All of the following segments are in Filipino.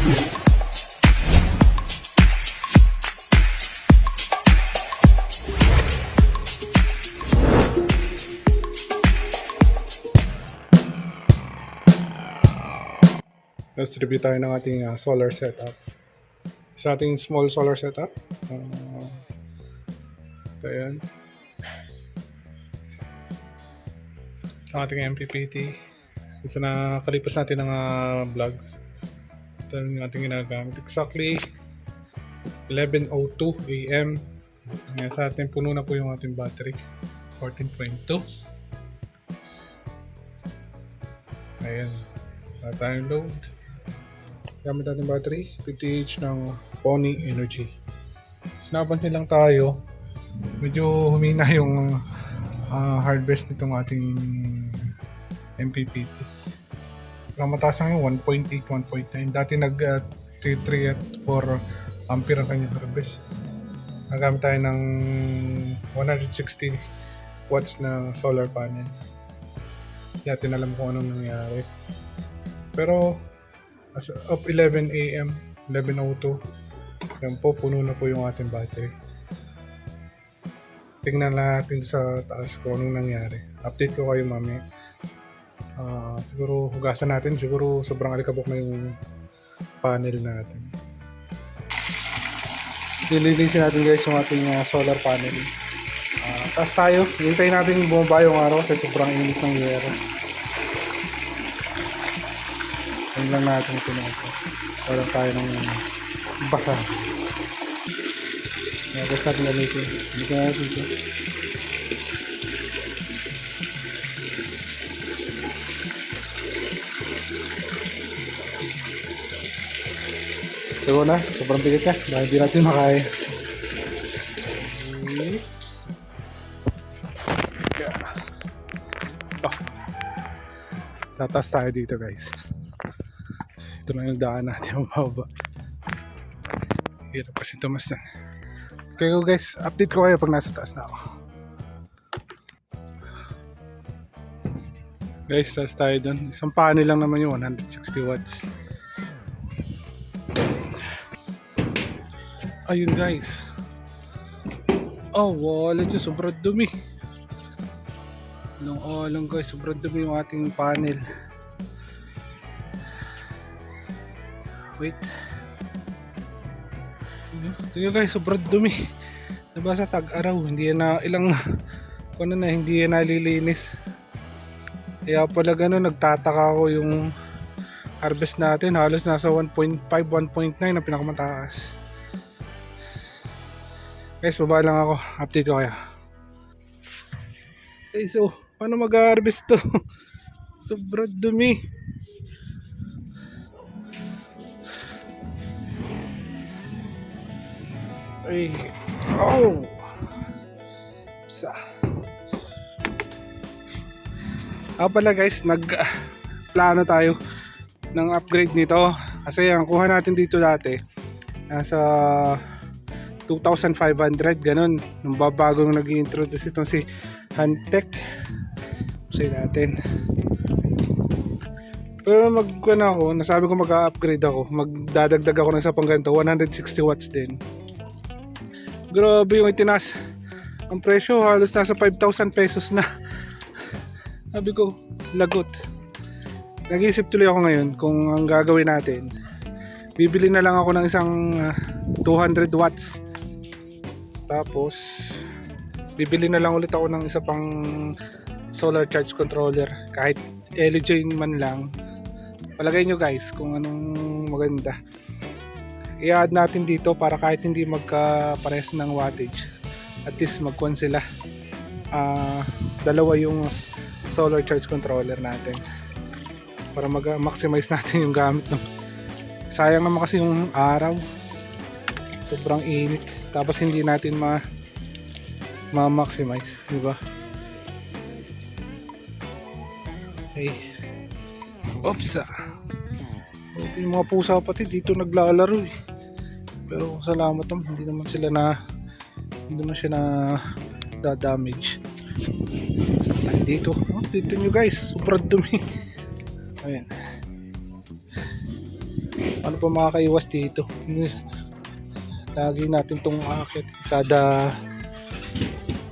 Let's review tayo ng ating solar setup. Sa ating small solar setup. Ito yan. Ang ating MPPT. Isa na kalipas natin ng vlogs. Ito yung ating ginagamit. Exactly 11:02 AM. Ngayon sa ating puno na po yung ating battery. 14.2. Ayan. Wala tayong load. Gamit natin battery, 50H ng Pony Energy. Sinapansin lang tayo, medyo humina yung harvest nitong ating MPPT. Parang mataas lang yung 1.8, 1.9. Dati nag 3 at 4 ampere ang kanyang harvest. Nagamit tayo ng 160 watts na solar panel. Hindi natin alam kung anong nangyari. Pero as of 11 AM, 11:02, yan po, puno na po yung ating battery. Tingnan natin sa taas kung anong nangyari. Update ko kayo mamaya. Siguro hugasan natin, siguro sobrang alikabok na yung panel natin. Dililisin natin guys yung ating solar panel. Taas tayo, hintayin natin bumaba yung araw kasi sobrang init ng yero. Ayun lang natin ito na ito. Wala tayo ng basa. Nagkas natin gamitin. Hindi ka natin ito. Siguro na, sobrang bigat niya. Dahil hindi natin makaya. Ito. Tatas tayo dito guys. Ito na yung daan natin mababa. Hirap kasi tumas na. Okay guys, update ko kayo pag nasa taas na ako. Guys, taas tayo dun. Isang panel lang naman yung 160 watts. Ayun guys. Oh, wala dyan. Sobrang dumi. Alang guys, sobrang dumi yung ating panel. Wait. Tingnan guys, sobrang dumi. Nabasa tag-araw, hindi yan na ilang hindi yan nalilinis. Kaya pala gano'n, nagtataka ako yung harvest natin. Halos nasa 1.5, 1.9 na pinakamataas. Guys, baba lang ako. Update ko kaya. Okay, so, paano mag-harvest to? Sobrang dumi. Ay, oh! Sa. Pala guys, nag-plano tayo ng upgrade nito. Kasi ang kuha natin dito dati, nasa 2,500, ganun. Nung babagong nag-i-introduce itong si Hantech. Kasi natin. Pero nasabi ko mag-upgrade ako. Magdadagdag ako ng isa pang ganito, 160 watts din. Grabe yung itinas. Ang presyo halos nasa 5,000 pesos na. Sabi ko, lagot. Nag-iisip tuloy ako ngayon kung ang gagawin natin. Bibili na lang ako ng isang 200 watts. Tapos bibili na lang ulit ako ng isa pang solar charge controller. Kahit LG man lang. Palagay nyo guys kung anong maganda. I-add natin dito para kahit hindi magka-pares ng wattage, at least magkuhan sila. Dalawa yung solar charge controller natin para mag-maximize natin yung gamit ng. Sayang naman kasi yung araw, sobrang init, tapos hindi natin ma-maximize, di ba? Okay. Oops. Okay, yung mga pusa pati dito naglalaro eh. Pero salamat naman, hindi naman siya na da-damage. So, dito nyo guys, sobrang dumi. Ayan. Ano pa makakaiwas dito? Lagi natin tong akit kada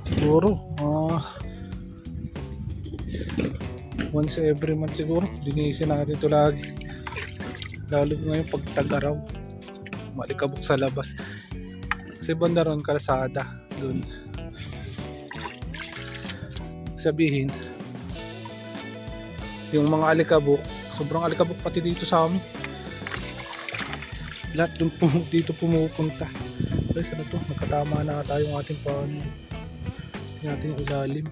siguro once every month siguro linisin natin ito lagi, lalo ngayon pag tag-araw, malikabok sa labas kasi banda ron kalsada dun, sabihin yung mga alikabok, sobrang alikabok pati dito sa amin, lahat dun dito pumupunta. Guys, ano to, nakatama na tayong ating natin yung ilalim.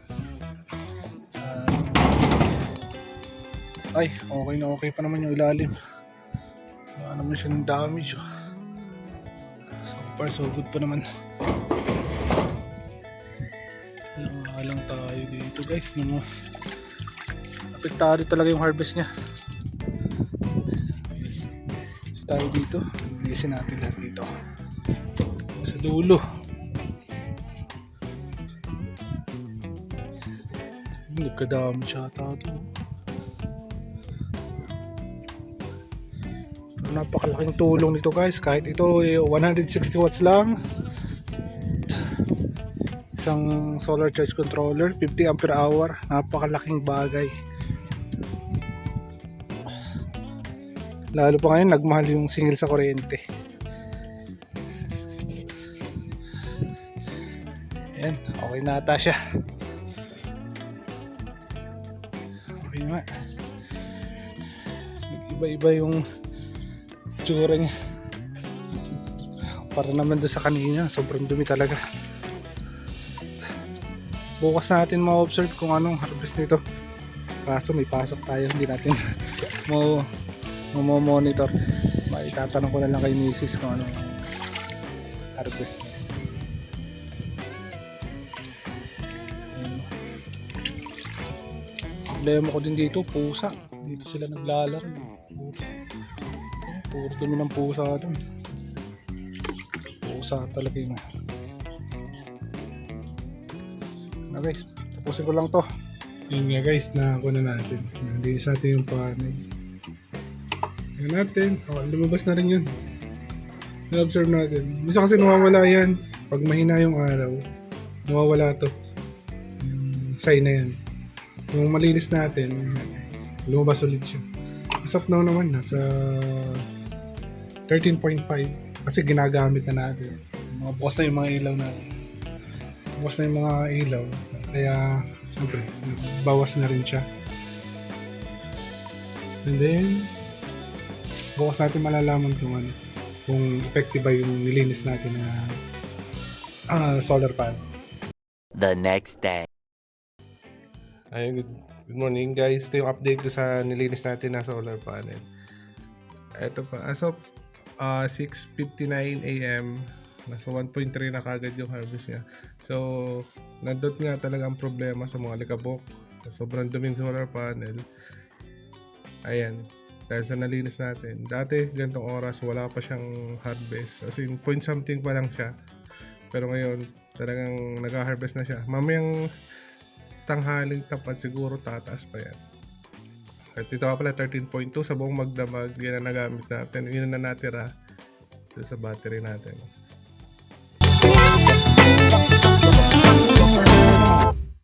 Ay, okay pa naman yung ilalim. Wala naman siyang damage. So far, so good pa naman. Lang tayo dito guys. Apektado talaga yung harvest niya. So tayo dito. Bilisin natin lahat dito. Sa dulo. Nagkadami siya ata ito. Napakalaking tulong nito guys, kahit ito 160 watts lang, isang solar charge controller, 50 ampere hour, napakalaking bagay. Lalo pa ngayon nagmahal yung singil sa kuryente. Ayan, okay na ata siya. Okay nga, iba-iba yung tsura niya. Para naman doon sa kanina, sobrang dumi talaga. Bukas natin ma-observe kung anong harvest nito. Kaso may pasok tayo, hindi natin mo-monitor. Itatanong ko na lang kay Mrs. kung anong harvest niya. Problema ko din dito, pusa. Dito sila naglalaro. Puro dumi ng pusa doon. Pusa talaga yun. Na guys, tapusin ko lang to. Yun nga guys, nakakuha na natin. Nalinis natin yung panay. Tingnan natin. Lumabas na rin yun. Na-observe natin. Minsan kasi nawawala yan. Pag mahina yung araw, nawawala to. Yung sign na yan. Yung malinis natin, lumabas ulit siya. As of now naman, nasa 13.5 kasi ginagamit na natin. Bukas na yung mga ilaw natin. Bukas na yung mga ilaw. Kaya, siyempre, bawas na rin siya. And then, bukas natin malalaman kung effective ba yung nilinis natin na solar panel. The next day. Ayun, good morning guys. Ito yung update ko sa nilinis natin na solar panel. Ito pa, as of 6:59 AM, nasa 1.3 na kagad yung harvest niya. So, nandun nga talaga ang problema sa mga alikabok. Sobrang duming solar panel. Ayan, dahil sa nalinis natin. Dati, gantong oras, wala pa siyang harvest. As in, point something pa lang siya. Pero ngayon, talagang nag-harvest na siya. Mamayang tanghaling tapat siguro tataas pa yan. At ito nga pala 13.2 sa buong magdamag, yan ang nagamit natin, yun na natira doon sa battery natin.